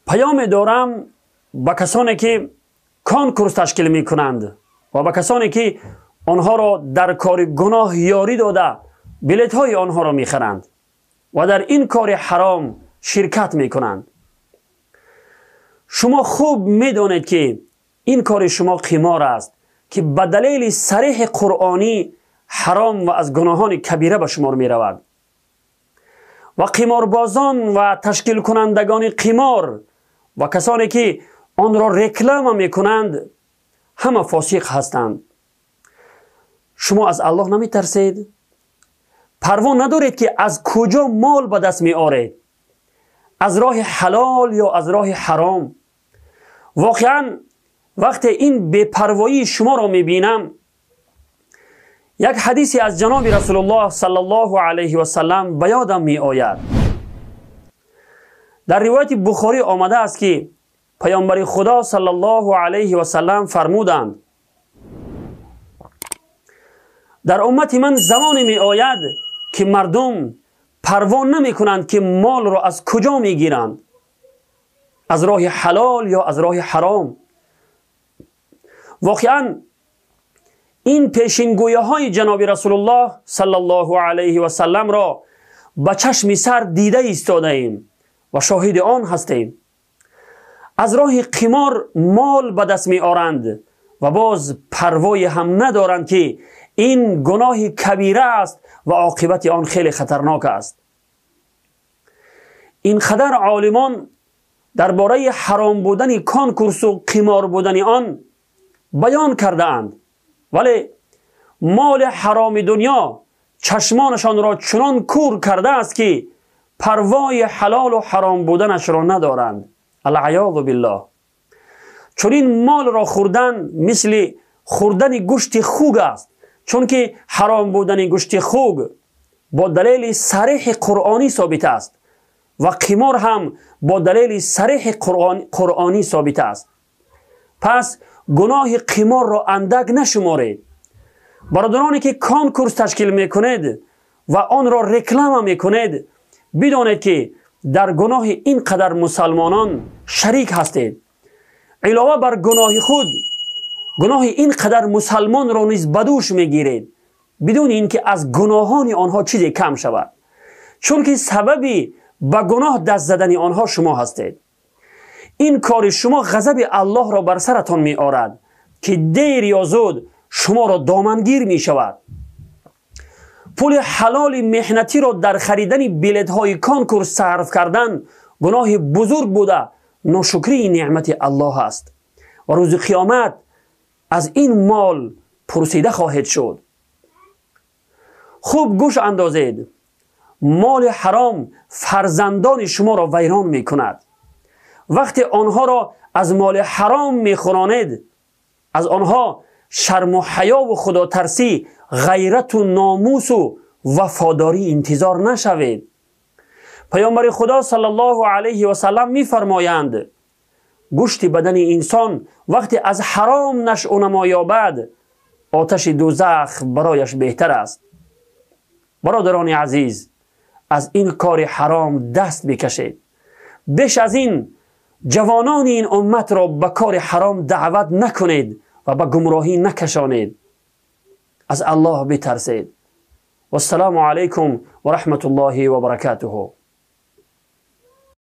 پیام دارم به کسانی که کانکورس تشکیل می کنند و به کسانی که آنها را در کار گناه یاری داده بلیط های آنها را می خرند و در این کار حرام شرکت می کنند. شما خوب می دانید که این کار شما قمار است که به دلیل صریح قرآنی حرام و از گناهان کبیره به شمار می رود. و قماربازان و تشکیل کنندگان قمار و کسانی که آن را رکلام می کنند همه فاسق هستند. شما از الله نمی ترسید؟ پروا ندارید که از کجا مال به دست می آرید؟ از راه حلال یا از راه حرام؟ واقعا وقتی این بی‌پروایی شما را می بینم، یک حدیثی از جناب رسول الله صلی الله علیه و سلم به یادم می آید. در روایت بخاری آمده است که پیامبر خدا صلی الله علیه و سلم فرمودند: در امت من زمانی می آید که مردم پروا نمی کنند که مال را از کجا می گیرند، از راه حلال یا از راه حرام. واقعا این پیشینگویه های جناب رسول الله صلی الله علیه و سلم را به چشم سر دیده ایستاده ایم و شاهد آن هستیم. از راه قمار مال به دست می آرند و باز پروای هم ندارند که این گناه کبیره است و عاقبت آن خیلی خطرناک است. این خدر عالمان درباره حرام بودن کانکورس و قمار بودن آن بیان کرده اند، ولی مال حرام دنیا چشمانشان را چنان کور کرده است که پروای حلال و حرام بودنش را ندارند. العیاذ بالله. چون این مال را خوردن مثل خوردن گوشت خوک است، چون که حرام بودن گوشت خوک با دلیل صریح قرآنی ثابت است و قمار هم با دلیل صریح قرآنی ثابت است. پس گناه قمار را اندک نشمارید. برادرانی که کانکورس تشکیل میکنید و آن را رکلام میکنید، بدانید که در گناه اینقدر مسلمانان شریک هستید. علاوه بر گناه خود، گناه اینقدر مسلمان را نیز بدوش میگیرید بدون اینکه از گناهان آنها چیزی کم شود، چون که سببی به گناه دست زدن آنها شما هستید. این کار شما غضب الله را بر سرتان می آرد که دیر یا زود شما را دامنگیر می شود. پول حلال محنتی را در خریدن بلیط های کانکورس صرف کردن گناه بزرگ بوده ناشکری نعمت الله است و روز قیامت از این مال پرسیده خواهد شد. خوب گوش اندازید. مال حرام فرزندان شما را ویران می کند. وقتی آنها را از مال حرام می خورانید، از آنها شرم و حیا و خدا ترسی، غیرت و ناموس و وفاداری انتظار نشوید. پیامبر خدا صلی الله علیه و سلم می فرمایند گوشت بدن انسان وقتی از حرام نشأ و نما یابد، آتش دوزخ برایش بهتر است. برادران عزیز، از این کار حرام دست بکشید. بیش از این جوانان این امت را به کار حرام دعوت نکنید و به گمراهی نکشانید. از الله بترسید. والسلام علیکم و رحمت الله و برکاته.